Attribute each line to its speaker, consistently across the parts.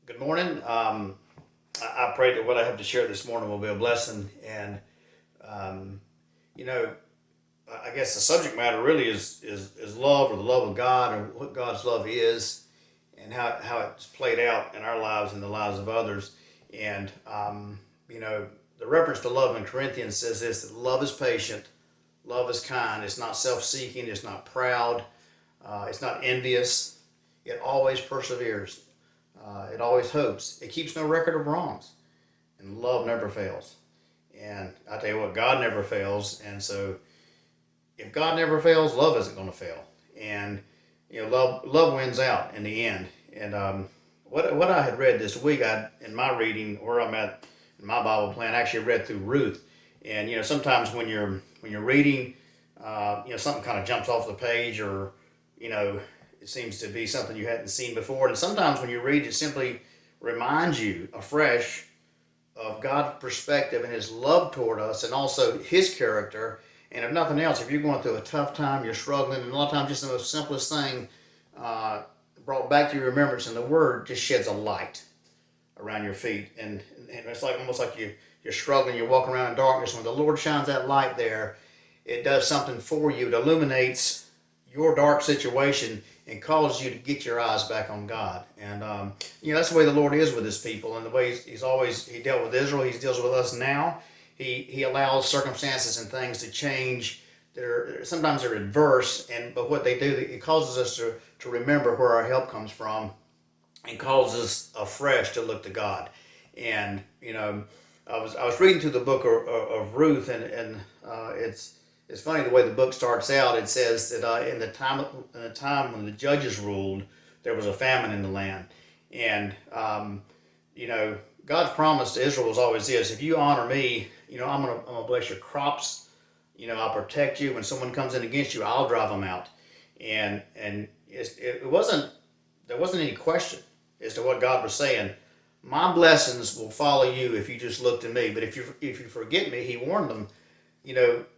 Speaker 1: Good morning. I pray that what I have to share this morning will be a blessing. And, um, you know, I guess the subject matter really is love, or the love of God, or what God's love is, and how it's played out in our lives and the lives of others. And, you know, the reference to love in Corinthians says this, that love is patient, love is kind, it's not self seeking, it's not proud, it's not envious, it always perseveres. It always hopes. It keeps no record of wrongs. And love never fails. And I tell you what, God never fails. And so if God never fails, love isn't going to fail. And love wins out in the end. And what I had read this week, in my reading, where I'm at in my Bible plan, I actually read through Ruth. And sometimes when you're reading, something kind of jumps off the page, or you know it seems to be something you hadn't seen before. And sometimes when you read, it simply reminds you afresh of God's perspective and His love toward us, and also His character. And if nothing else, if you're going through a tough time, you're struggling, and a lot of times just the most simplest thing uh, brought back to your remembrance, and the Word just sheds a light around your feet. And it's like almost like you're struggling, you're walking around in darkness. When the Lord shines that light there, it does something for you. It illuminates your dark situation and causes you to get your eyes back on God. And that's the way the Lord is with His people, and the way He dealt with Israel, He deals with us now. He allows circumstances and things to change. Sometimes they're adverse, but what they do, it causes us to remember where our help comes from, and causes us afresh to look to God. And I was reading through the book of Ruth, and it's funny the way the book starts out. It says that in the time when the judges ruled, there was a famine in the land. And God's promise to Israel was always this: if you honor me, I'm gonna bless your crops. I'll protect you. When someone comes in against you, I'll drive them out. And it wasn't there wasn't any question as to what God was saying. My blessings will follow you if you just look to me. But if you forget me, He warned them,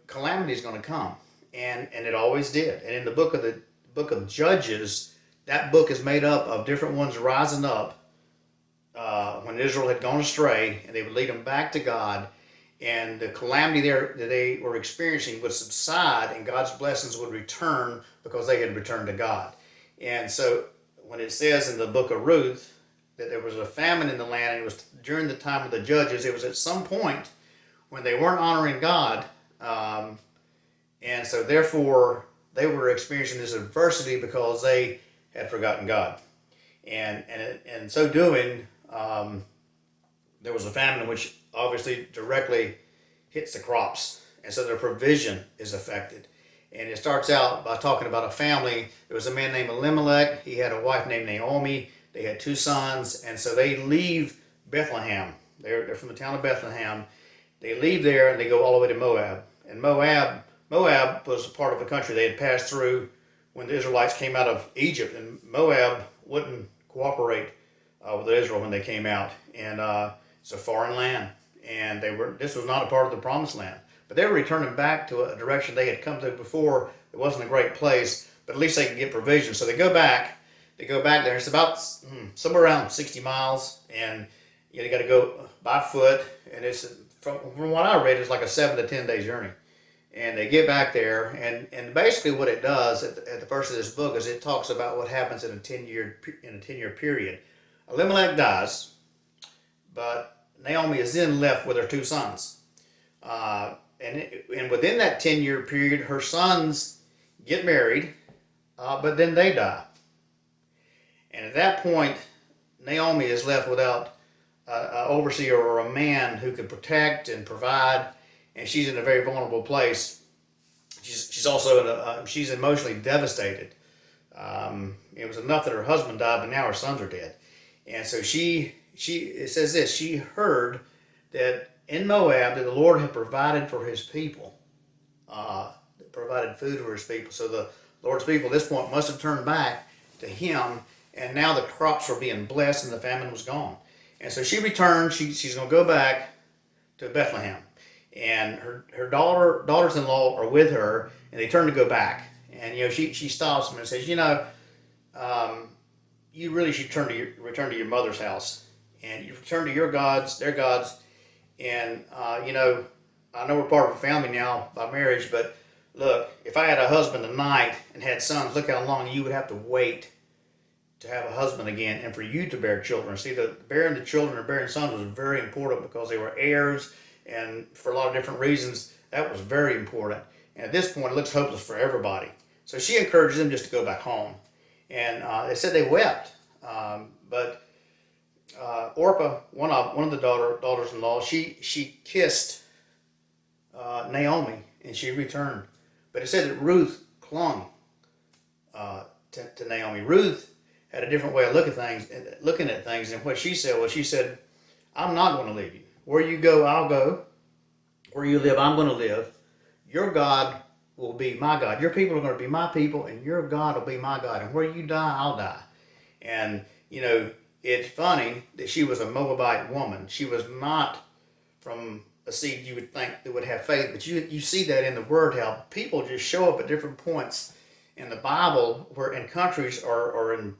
Speaker 1: calamity is going to come, and it always did. And in the book of Judges, that book is made up of different ones rising up when Israel had gone astray, and they would lead them back to God, and the calamity there that they were experiencing would subside, and God's blessings would return because they had returned to God. And so when it says in the book of Ruth that there was a famine in the land, and it was during the time of the Judges, it was at some point when they weren't honoring God. And so therefore they were experiencing this adversity because they had forgotten God. And so doing, there was a famine which obviously directly hits the crops. And so their provision is affected. And it starts out by talking about a family. There was a man named Elimelech. He had a wife named Naomi. They had two sons. And so they leave Bethlehem. They're from the town of Bethlehem. They leave there and they go all the way to Moab. And Moab was a part of the country they had passed through when the Israelites came out of Egypt. And Moab wouldn't cooperate with Israel when they came out. And it's a foreign land. And this was not a part of the promised land. But they were returning back to a direction they had come to before. It wasn't a great place, but at least they could get provisions. So they go back. They go back there. It's about somewhere around 60 miles. And they got to go by foot. And it's from what I read, it's like a 7 to 10 day journey. And they get back there, and basically what it does at the first of this book is it talks about what happens in a 10-year period. Elimelech dies, but Naomi is then left with her two sons. And within that 10-year period, her sons get married, but then they die. And at that point, Naomi is left without an overseer or a man who could protect and provide, and she's in a very vulnerable place. She's also she's emotionally devastated. It was enough that her husband died, but now her sons are dead, and so it says this: she heard that in Moab that the Lord had provided for His people, provided food for His people. So the Lord's people at this point must have turned back to Him, and now the crops were being blessed and the famine was gone. And so she returned. She's going to go back to Bethlehem, and her daughters-in-law are with her, and they turn to go back. And she stops them and says, you really should return to your mother's house, and you return to your gods, their gods, and I know we're part of a family now by marriage, but look, if I had a husband tonight and had sons, look how long you would have to wait to have a husband again and for you to bear children. See, the bearing the children or bearing sons was very important because they were heirs, and for a lot of different reasons, that was very important. And at this point, it looks hopeless for everybody. So she encouraged them just to go back home. And they said they wept. But Orpah, one of the daughters-in-law, she kissed Naomi, and she returned. But it said that Ruth clung to Naomi. Ruth had a different way of looking at things, and what she said was, she said, "I'm not going to leave you. Where you go, I'll go. Where you live, I'm going to live. Your God will be my God. Your people are going to be my people, and your God will be my God. And where you die, I'll die." And it's funny that she was a Moabite woman. She was not from a seed you would think that would have faith, but you see that in the Word, how people just show up at different points in the Bible, where in countries or in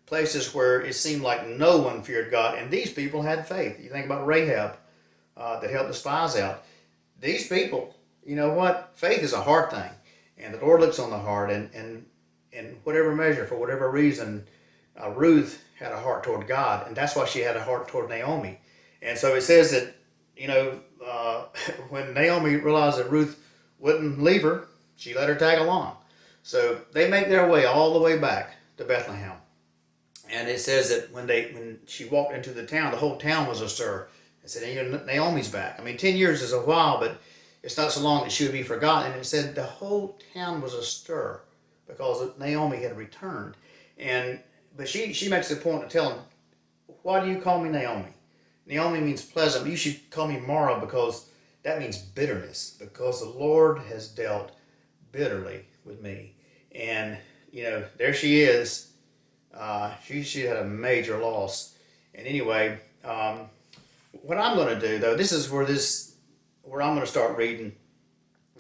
Speaker 1: places where it seemed like no one feared God, and these people had faith. You think about Rahab, that helped the spies out. These people, you know what? Faith is a heart thing, and the Lord looks on the heart, and in whatever measure, for whatever reason, Ruth had a heart toward God, and that's why she had a heart toward Naomi. And so it says that, when Naomi realized that Ruth wouldn't leave her, she let her tag along. So they make their way all the way back to Bethlehem. And it says that when she walked into the town, the whole town was astir. It said, Naomi's back. I mean, 10 years is a while, but it's not so long that she would be forgotten. And it said the whole town was astir because Naomi had returned. But she makes the point to tell him, "Why do you call me Naomi? Naomi means pleasant. You should call me Mara, because that means bitterness, because the Lord has dealt bitterly with me." And, there she is. She had a major loss. And anyway, what I'm going to do, though, this is where I'm going to start reading,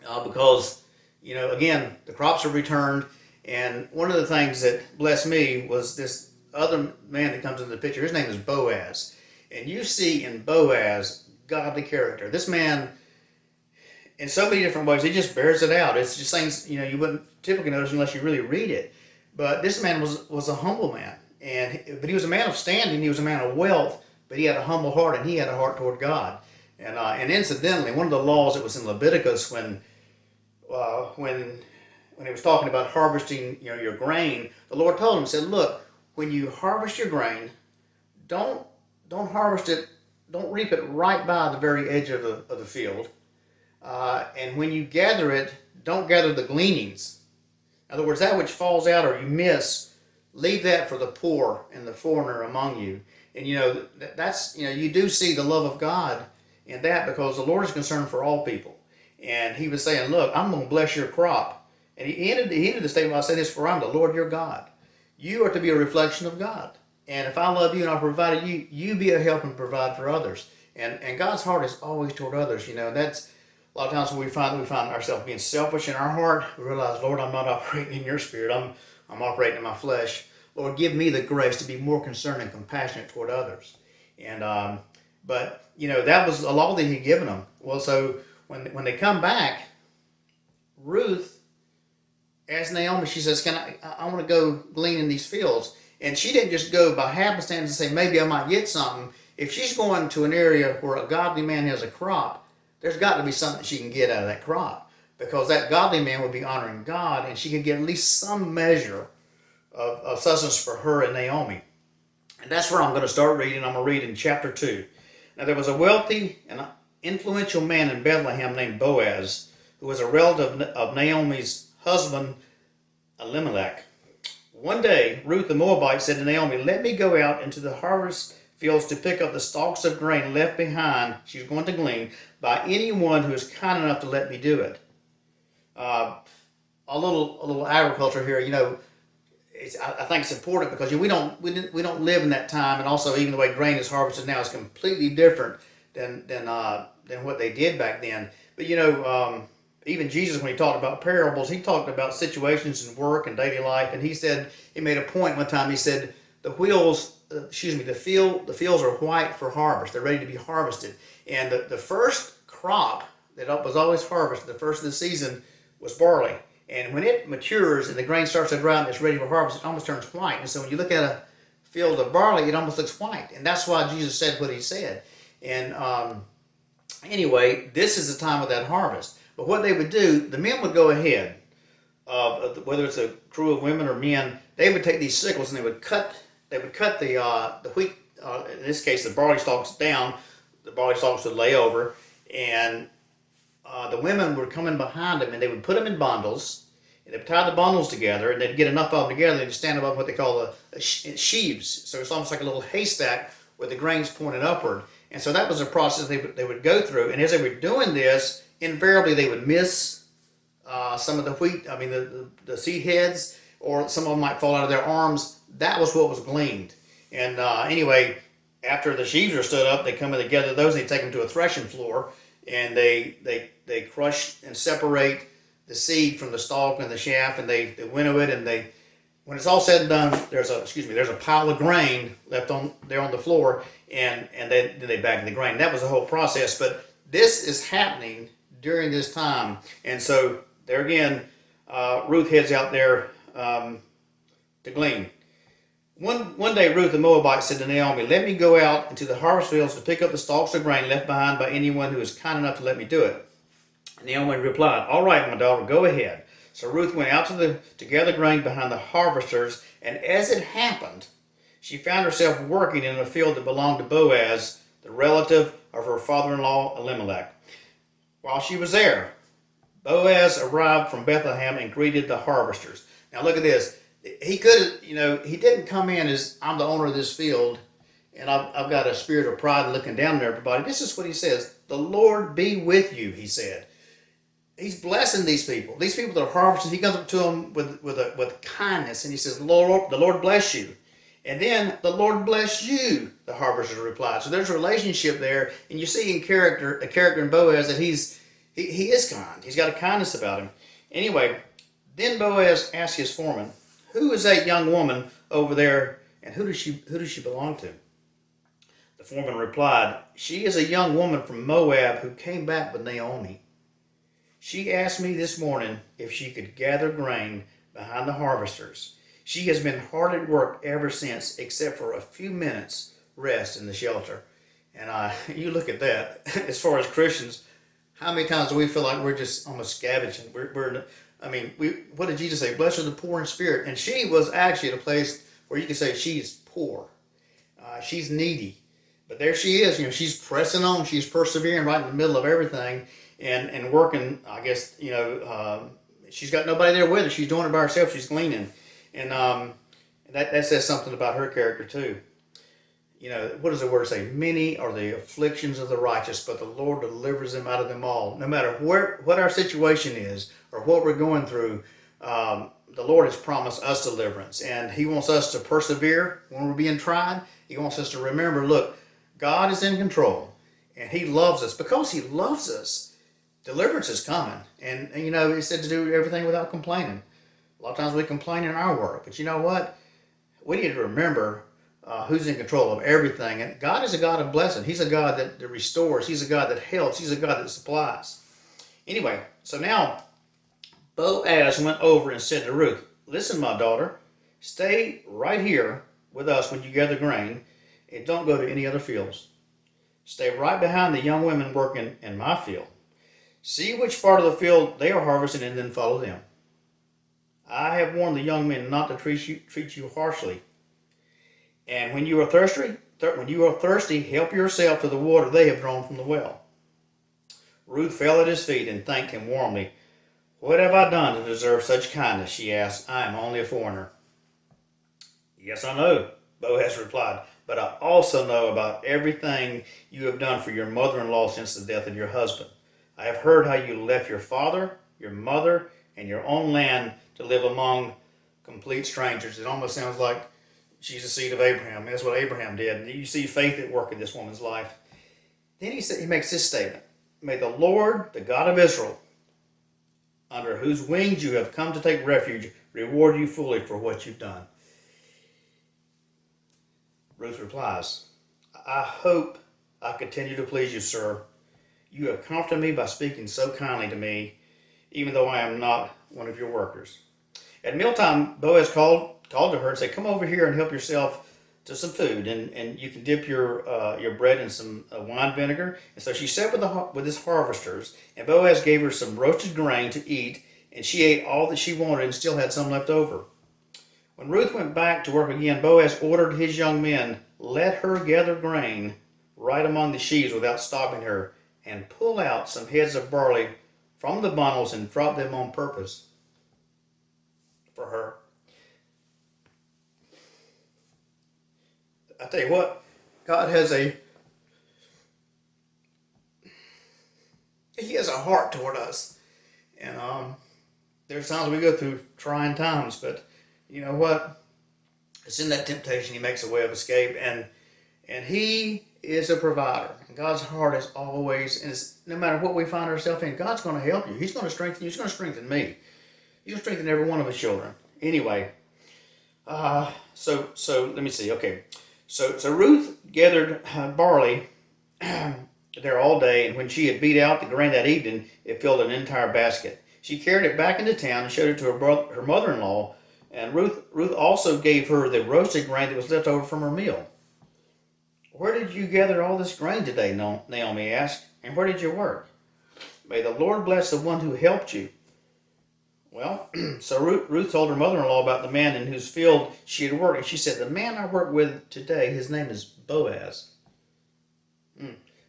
Speaker 1: because, again, the crops are returned. And one of the things that blessed me was this other man that comes into the picture. His name is Boaz. And you see in Boaz godly character. This man, in so many different ways, he just bears it out. It's just things, you wouldn't typically notice unless you really read it. But this man was a humble man. But he was a man of standing. He was a man of wealth. But he had a humble heart, and he had a heart toward God. And incidentally, one of the laws that was in Leviticus when he was talking about harvesting, your grain, the Lord told him, said, "Look, when you harvest your grain, don't harvest it, don't reap it right by the very edge of the field. And when you gather it, don't gather the gleanings. In other words, that which falls out or you miss, leave that for the poor and the foreigner among you." And that's you do see the love of God in that, because the Lord is concerned for all people. And he was saying, "Look, I'm going to bless your crop." And he ended the statement by saying this, "For I'm the Lord your God." You are to be a reflection of God. And if I love you and I provided you, you be a help and provide for others. And God's heart is always toward others. And that's a lot of times when we find ourselves being selfish in our heart. We realize, "Lord, I'm not operating in your spirit. I'm operating in my flesh. Lord, give me the grace to be more concerned and compassionate toward others." And but that was a law that he'd given them. Well, so when they come back, Ruth asked Naomi, she says, I want to go glean in these fields. And she didn't just go by happenstance and say, maybe I might get something. If she's going to an area where a godly man has a crop, there's got to be something she can get out of that crop, because that godly man would be honoring God, and she could get at least some measure of sustenance for her and Naomi. And that's where I'm going to start reading. I'm going to read in chapter 2. Now there was a wealthy and influential man in Bethlehem named Boaz, who was a relative of Naomi's husband Elimelech. One day, Ruth the Moabite said to Naomi, "Let me go out into the harvest fields to pick up the stalks of grain left behind," she's going to glean, "by anyone who is kind enough to let me do it." A little agriculture here, I think it's important, because we don't live in that time, and also even the way grain is harvested now is completely different than what they did back then. But even Jesus, when he talked about parables, he talked about situations in work and daily life, and he made a point one time. He said, the fields are white for harvest. They're ready to be harvested. And the first crop that was always harvested, the first of the season, was barley. And when it matures and the grain starts to dry and it's ready for harvest, it almost turns white. And so when you look at a field of barley, it almost looks white. And that's why Jesus said what he said. And anyway, this is the time of that harvest. But what they would do, the men would go ahead, whether it's a crew of women or men, they would take these sickles and they would cut the wheat, in this case the barley stalks down. The barley stalks would lay over, and the women would come in behind them and they would put them in bundles, and they'd tie the bundles together, and they'd get enough of them together and they'd stand above what they call sheaves. So it's almost like a little haystack with the grains pointed upward. And so that was a process they would go through. And as they were doing this, invariably they would miss some of the wheat, the seed heads, or some of them might fall out of their arms. That was what was gleaned. And anyway, after the sheaves are stood up, they come in together those, and they take them to a threshing floor, and they crush and separate the seed from the stalk and the chaff, and they winnow it, and when it's all said and done, there's a pile of grain left on the floor, and then they bag the grain. That was the whole process. But this is happening during this time, and so there again, Ruth heads out there to glean. One day, Ruth the Moabite said to Naomi, "Let me go out into the harvest fields to pick up the stalks of grain left behind by anyone who is kind enough to let me do it." And Naomi replied, "All right, my daughter, go ahead." So Ruth went out to gather grain behind the harvesters, and as it happened, she found herself working in a field that belonged to Boaz, the relative of her father-in-law Elimelech. While she was there, Boaz arrived from Bethlehem and greeted the harvesters. Now look at this. He didn't come in as, "I'm the owner of this field, and I've got a spirit of pride looking down on everybody." This is what he says. "The Lord be with you," he said. He's blessing these people. These people that are harvesting, he comes up to them with kindness, and he says, "The Lord bless you." And then, "The Lord bless you," the harvesters replied. So there's a relationship there, and you see a character in Boaz that he is kind. He's got a kindness about him. Anyway, then Boaz asked his foreman, "Who is that young woman over there, and who does she belong to?" The foreman replied, "She is a young woman from Moab who came back with Naomi. She asked me this morning if she could gather grain behind the harvesters. She has been hard at work ever since, except for a few minutes rest in the shelter." And you look at that, as far as Christians, how many times do we feel like we're just almost scavenging? What did Jesus say? "Blessed are the poor in spirit." And she was actually at a place where you could say she's poor. She's needy. But there she is, she's pressing on. She's persevering right in the middle of everything and working. I guess, she's got nobody there with her. She's doing it by herself. She's gleaning. And that says something about her character too. What does the word say? "Many are the afflictions of the righteous, but the Lord delivers them out of them all." No matter what our situation is or what we're going through, the Lord has promised us deliverance. And he wants us to persevere when we're being tried. He wants us to remember, look, God is in control, and he loves us. Because he loves us, deliverance is coming. And he said to do everything without complaining. A lot of times we complain in our work, but you know what? We need to remember who's in control of everything. And God is a God of blessing. He's a God that restores. He's a God that helps. He's a God that supplies. Anyway, so now Boaz went over and said to Ruth, "Listen, my daughter, stay right here with us when you gather grain, and don't go to any other fields. Stay right behind the young women working in my field. See which part of the field they are harvesting and then follow them. I have warned the young men not to treat you harshly. And when you are thirsty, help yourself to the water they have drawn from the well." Ruth fell at his feet and thanked him warmly. "What have I done to deserve such kindness?" she asked. "I am only a foreigner." "Yes, I know," Boaz replied, "but I also know about everything you have done for your mother-in-law since the death of your husband. I have heard how you left your father, your mother, and your own land to live among complete strangers." It almost sounds like she's the seed of Abraham. That's what Abraham did. And you see faith at work in this woman's life. Then he makes this statement. "May the Lord, the God of Israel, under whose wings you have come to take refuge, reward you fully for what you've done." Ruth replies, I hope I continue to please you, sir. You have comforted me by speaking so kindly to me, even though I am not one of your workers. At mealtime, Boaz called to her and said, come over here and help yourself to some food, and you can dip your bread in some wine vinegar. And so she sat with his harvesters, and Boaz gave her some roasted grain to eat, and she ate all that she wanted and still had some left over. When Ruth went back to work again, Boaz ordered his young men, let her gather grain right among the sheaves without stopping her, and pull out some heads of barley from the bundles and drop them on purpose for her. I tell you what, God has He has a heart toward us. And there's times we go through trying times, but you know what? It's in that temptation He makes a way of escape, and He is a provider. And God's heart is always, and it's, no matter what we find ourselves in, God's going to help you. He's going to strengthen you. He's going to strengthen me. He's going to strengthen every one of His children. Anyway, so let me see. Okay, so Ruth gathered barley there all day, and when she had beat out the grain that evening, it filled an entire basket. She carried it back into town and showed it to her mother-in-law, and Ruth also gave her the roasted grain that was left over from her meal. Where did you gather all this grain today? Naomi asked, and where did you work? May the Lord bless the one who helped you. Well, so Ruth told her mother-in-law about the man in whose field she had worked, and she said, the man I work with today, his name is Boaz.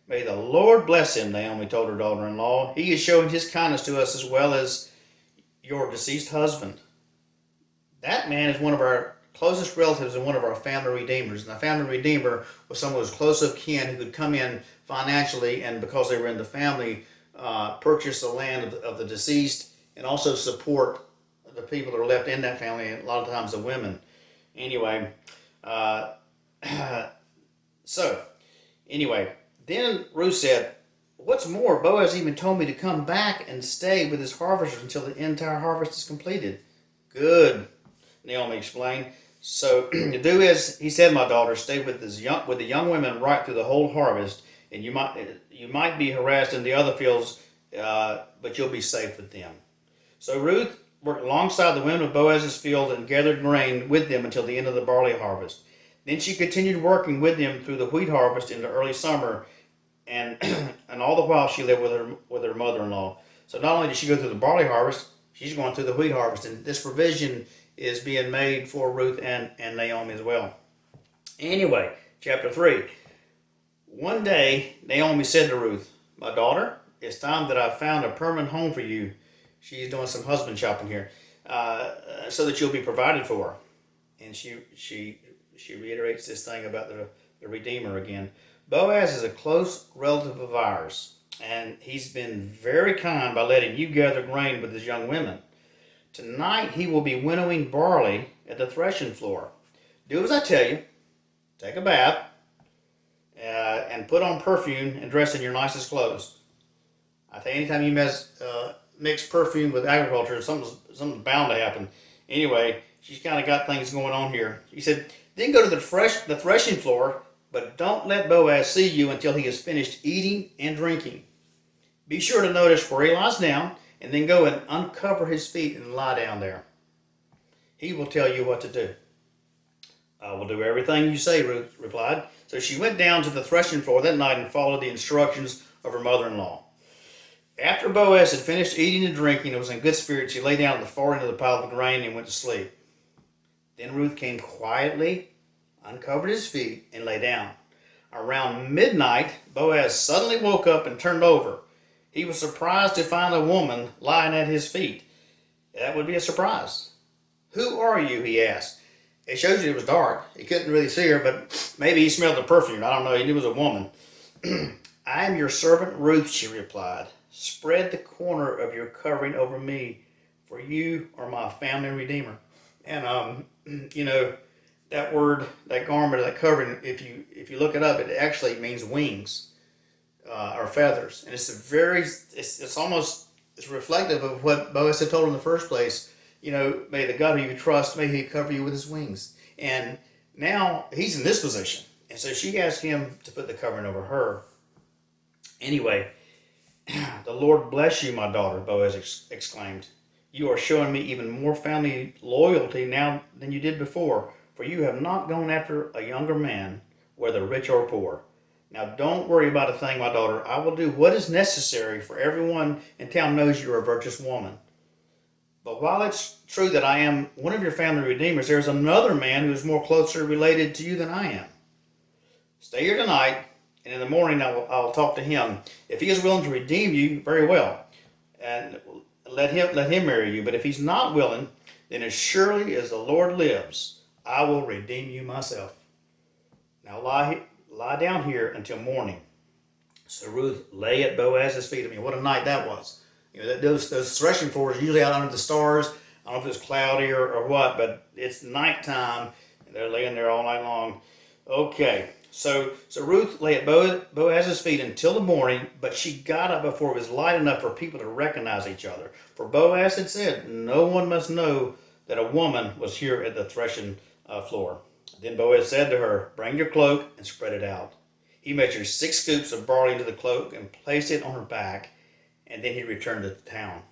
Speaker 1: May the Lord bless him, Naomi told her daughter-in-law. He is showing his kindness to us as well as your deceased husband. That man is one of our closest relatives and one of our family redeemers. And the family redeemer was someone who was close of kin who could come in financially, and because they were in the family, purchase the land of the deceased and also support the people that are left in that family, and a lot of times the women. Anyway, then Ruth said, what's more, Boaz even told me to come back and stay with his harvesters until the entire harvest is completed. Good, Naomi explained. So do as he said, my daughter, stay with the young women right through the whole harvest, and you might be harassed in the other fields, but you'll be safe with them. So Ruth worked alongside the women of Boaz's field and gathered grain with them until the end of the barley harvest. Then she continued working with them through the wheat harvest into early summer, and all the while she lived with her mother-in-law. So not only did she go through the barley harvest, she's going through the wheat harvest, and this provision is being made for Ruth and Naomi as well. Anyway, chapter 3. One day, Naomi said to Ruth, my daughter, it's time that I found a permanent home for you. She's doing some husband shopping here, so that you'll be provided for. And she reiterates this thing about the Redeemer again. Boaz is a close relative of ours, and he's been very kind by letting you gather grain with his young women. Tonight he will be winnowing barley at the threshing floor. Do as I tell you. Take a bath, and put on perfume and dress in your nicest clothes. I think anytime you mix perfume with agriculture, something's bound to happen. Anyway, she's kind of got things going on here. He said, then go to the threshing floor, but don't let Boaz see you until he has finished eating and drinking. Be sure to notice where he lies down, and then go and uncover his feet and lie down there. He will tell you what to do. I will do everything you say, Ruth replied. So she went down to the threshing floor that night and followed the instructions of her mother-in-law. After Boaz had finished eating and drinking and was in good spirits, she lay down at the far end of the pile of grain and went to sleep. Then Ruth came quietly, uncovered his feet, and lay down. Around midnight, Boaz suddenly woke up and turned over. He was surprised to find a woman lying at his feet. That would be a surprise. Who are you? He asked. It shows you it was dark. He couldn't really see her, but maybe he smelled the perfume. I don't know. He knew it was a woman. I am your servant Ruth, she replied. Spread the corner of your covering over me, for you are my family redeemer. And, that word, that garment, that covering, if you look it up, it actually means wings. Or feathers, and it's almost reflective of what Boaz had told her in the first place. May the God who you trust, may he cover you with his wings. And now he's in this position. And so she asked him to put the covering over her. Anyway, the Lord bless you, my daughter, Boaz exclaimed. You are showing me even more family loyalty now than you did before, for you have not gone after a younger man, whether rich or poor. Now don't worry about a thing, my daughter. I will do what is necessary, for everyone in town knows you are a virtuous woman. But while it's true that I am one of your family redeemers, there is another man who is more closely related to you than I am. Stay here tonight, and in the morning I'll talk to him. If he is willing to redeem you, very well, and let him marry you. But if he's not willing, then as surely as the Lord lives, I will redeem you myself. Now lie down here until morning. So Ruth lay at Boaz's feet. I mean, what a night that was. You know, those threshing floors are usually out under the stars. I don't know if it's cloudy or what, but it's nighttime, and they're laying there all night long. Okay, so Ruth lay at Boaz's feet until the morning, but she got up before it was light enough for people to recognize each other. For Boaz had said, no one must know that a woman was here at the threshing floor. Then Boaz said to her, bring your cloak and spread it out. He measured 6 scoops of barley into the cloak and placed it on her back, and then he returned to the town.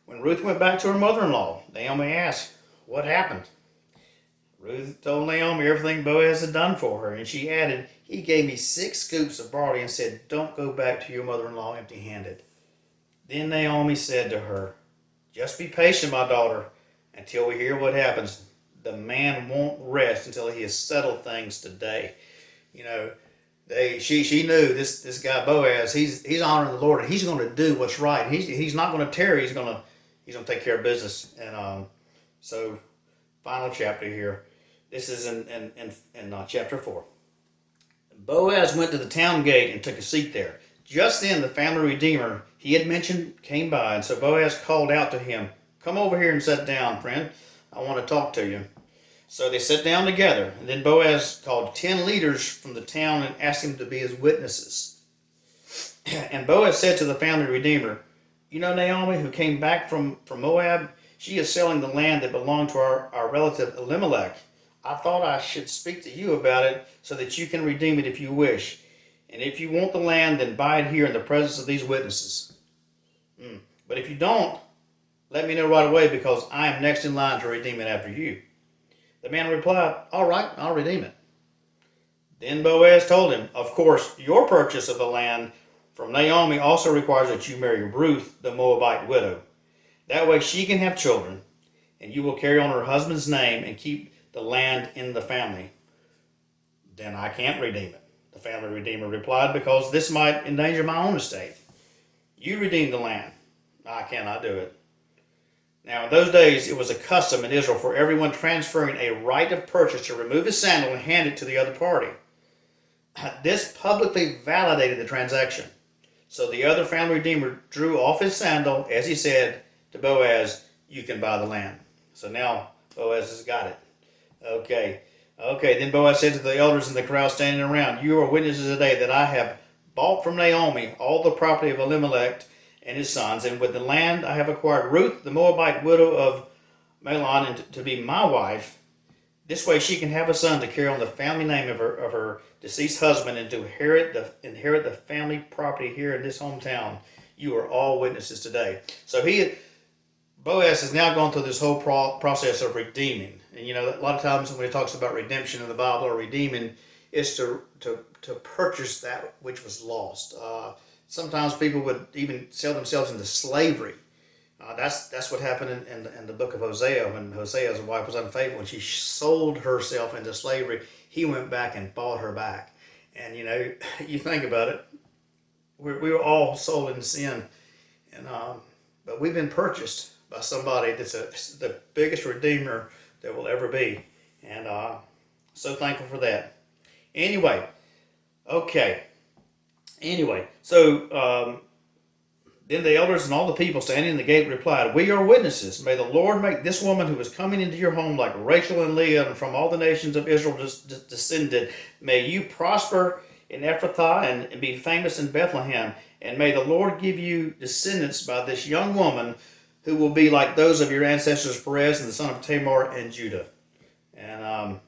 Speaker 1: When Ruth went back to her mother-in-law, Naomi asked, what happened? Ruth told Naomi everything Boaz had done for her, and she added, he gave me 6 scoops of barley and said, don't go back to your mother-in-law empty-handed. Then Naomi said to her, just be patient, my daughter, until we hear what happens. The man won't rest until he has settled things today. You know, she knew this guy Boaz. He's honoring the Lord, and he's going to do what's right. He's not going to tarry. He's going to take care of business. And so, final chapter here. This is in chapter 4. Boaz went to the town gate and took a seat there. Just then, the family redeemer he had mentioned came by, and so Boaz called out to him, "Come over here and sit down, friend. I want to talk to you." So they sat down together, and then Boaz called 10 leaders from the town and asked them to be his witnesses. And Boaz said to the family redeemer, "You know Naomi, who came back from Moab? She is selling the land that belonged to our relative Elimelech. I thought I should speak to you about it so that you can redeem it if you wish. And if you want the land, then buy it here in the presence of these witnesses. But if you don't, let me know right away, because I am next in line to redeem it after you." The man replied, "All right, I'll redeem it." Then Boaz told him, "Of course, your purchase of the land from Naomi also requires that you marry Ruth, the Moabite widow. That way she can have children, and you will carry on her husband's name and keep the land in the family." "Then I can't redeem it," the family redeemer replied, "because this might endanger my own estate. You redeem the land. I cannot do it." Now, in those days, it was a custom in Israel for everyone transferring a right of purchase to remove his sandal and hand it to the other party. This publicly validated the transaction. So the other family redeemer drew off his sandal as he said to Boaz, "You can buy the land." So now Boaz has got it. Okay. Then Boaz said to the elders in the crowd standing around, "You are witnesses today that I have bought from Naomi all the property of Elimelech and his sons, and with the land I have acquired Ruth, the Moabite widow of Mahlon, to be my wife. This way she can have a son to carry on the family name of her deceased husband and to inherit the family property here in this hometown. You are all witnesses today." So Boaz has now gone through this whole process of redeeming. And you know, a lot of times when it talks about redemption in the Bible or redeeming, it's to purchase that which was lost. Sometimes people would even sell themselves into slavery. That's what happened in the book of Hosea, when Hosea's wife was unfaithful and she sold herself into slavery. He went back and bought her back. And you know, you think about it, we were all sold into sin, and but we've been purchased by somebody that's the biggest redeemer there will ever be, and so thankful for that. So then the elders and all the people standing in the gate replied, "We are witnesses. May the Lord make this woman who is coming into your home like Rachel and Leah, and from all the nations of Israel descended. May you prosper in Ephrathah and be famous in Bethlehem. And may the Lord give you descendants by this young woman who will be like those of your ancestors Perez and the son of Tamar and Judah." And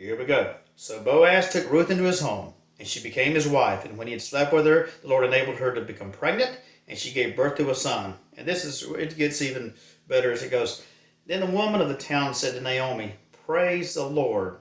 Speaker 1: Here we go. So Boaz took Ruth into his home, and she became his wife. And when he had slept with her, the Lord enabled her to become pregnant, and she gave birth to a son. And it gets even better as it goes. Then the woman of the town said to Naomi, "Praise the Lord,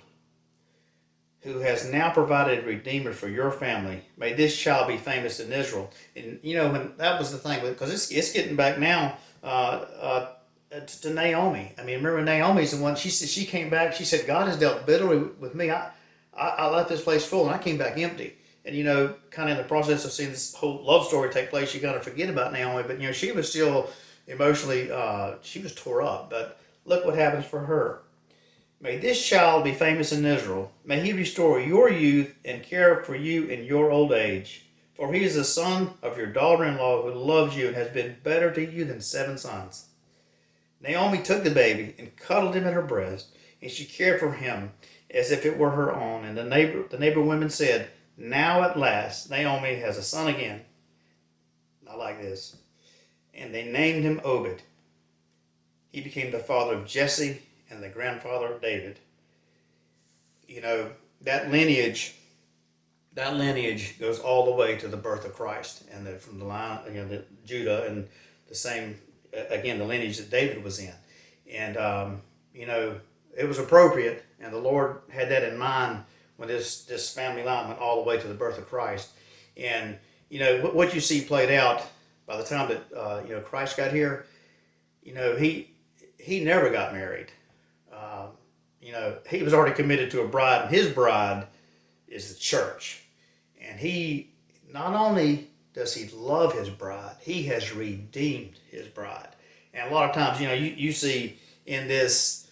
Speaker 1: who has now provided a redeemer for your family. May this child be famous in Israel." And when that was the thing, because it's getting back now to Naomi. I mean, remember Naomi's the one. She came back. She said, "God has dealt bitterly with me. I left this place full, and I came back empty." And kind of in the process of seeing this whole love story take place, you kind of forget about Naomi. But she was still emotionally, she was tore up. But look what happens for her. May this child be famous in Israel. May he restore your youth and care for you in your old age. For he is the son of your daughter-in-law who loves you and has been better to you than 7 sons. Naomi took the baby and cuddled him at her breast, and she cared for him as if it were her own. And the neighbor women said, "Now at last Naomi has a son again." I like this. And they named him Obed. He became the father of Jesse and the grandfather of David. That lineage goes all the way to the birth of Christ, and from the line, the Judah, and the same again the lineage that David was in, and it was appropriate, and the Lord had that in mind when this family line went all the way to the birth of Christ, and what you see played out by the time that Christ got here, he never got married. He was already committed to a bride, and his bride is the church. And he, not only does he love his bride, he has redeemed his bride. And a lot of times, you see in this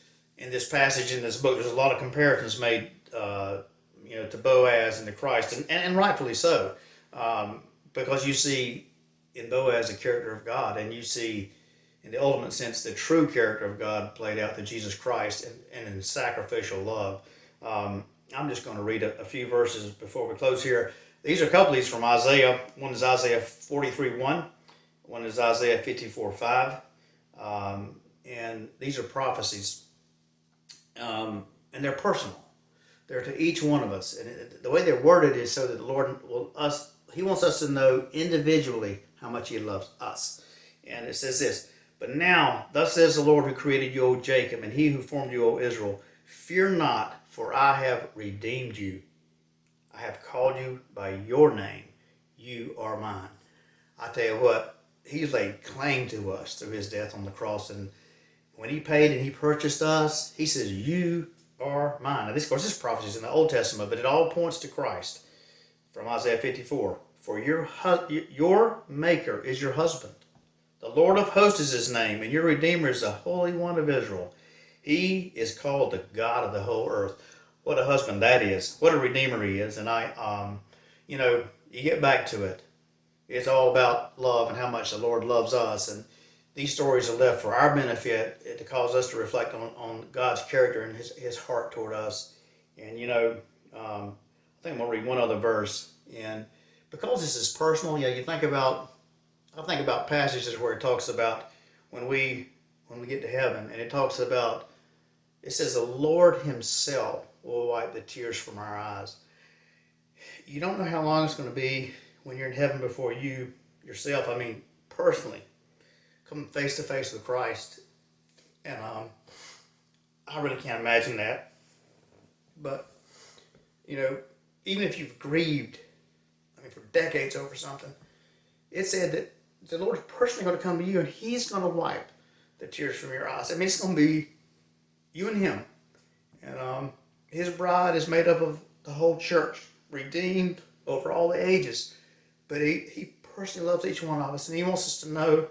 Speaker 1: passage, in this book, there's a lot of comparisons made, to Boaz and to Christ, and rightfully so, because you see in Boaz the character of God, and you see in the ultimate sense the true character of God played out through Jesus Christ and in sacrificial love. I'm just going to read a few verses before we close here. These are a couple of these from Isaiah. One is Isaiah 43:1. One is Isaiah 54:5. And these are prophecies. And they're personal. They're to each one of us. And the way they're worded is so that the Lord He wants us to know individually how much He loves us. And it says this, "But now, thus says the Lord who created you, O Jacob, and He who formed you, O Israel, fear not, for I have redeemed you. I have called you by your name. You are mine." I tell you what, He's laid claim to us through His death on the cross. And when He paid and He purchased us, He says, "You are mine." Now, of course, this prophecy is in the Old Testament, but it all points to Christ. From Isaiah 54, "For your Maker is your husband. The Lord of hosts is His name, and your Redeemer is the Holy One of Israel. He is called the God of the whole earth." What a husband that is. What a Redeemer He is. And you get back to it. It's all about love and how much the Lord loves us. And these stories are left for our benefit to cause us to reflect on God's character and His heart toward us. And, I think I'm going to read one other verse. And because this is personal, I think about passages where it talks about when we get to heaven, and it says the Lord Himself will wipe the tears from our eyes. You don't know how long it's going to be when you're in heaven before you yourself, personally, come face to face with Christ. And I really can't imagine that. But, even if you've grieved, for decades over something, it said that the Lord's personally going to come to you and He's going to wipe the tears from your eyes. It's going to be you and Him. And His bride is made up of the whole church, redeemed over all the ages. But He personally loves each one of us, and He wants us to know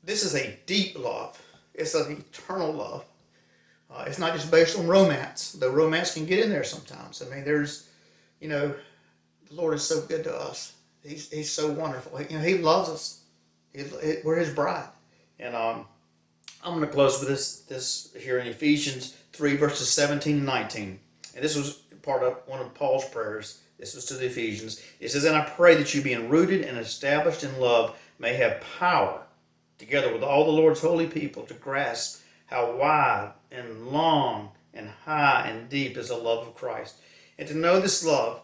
Speaker 1: this is a deep love. It's an eternal love. It's not just based on romance, though romance can get in there sometimes. The Lord is so good to us. He's so wonderful. He loves us. We're His bride. And I'm going to close with this here in Ephesians 3, verses 17 and 19. And this was part of one of Paul's prayers. This was to the Ephesians. It says, "And I pray that you, being rooted and established in love, may have power, together with all the Lord's holy people, to grasp how wide and long and high and deep is the love of Christ. And to know this love,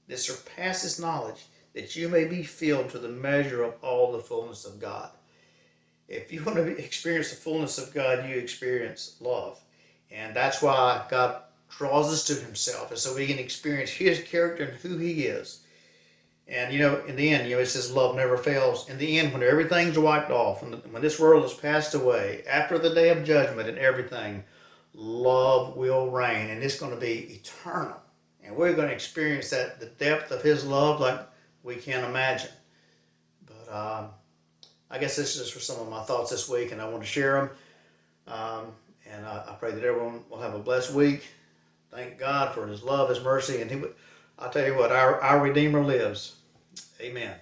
Speaker 1: that surpasses knowledge, that you may be filled to the measure of all the fullness of God. If you want to experience the fullness of God, you experience love. And that's why God draws us to himself, and so we can experience his character and who he is. And in the end, it says love never fails. In the end, when everything's wiped off, when this world has passed away, after the day of judgment and everything, love will reign, and it's going to be eternal. And we're going to experience the depth of his love like we can't imagine. But I guess this is just for some of my thoughts this week, and I want to share them. And I pray that everyone will have a blessed week. Thank God for his love, his mercy, and I'll tell you what, our Redeemer lives. Amen.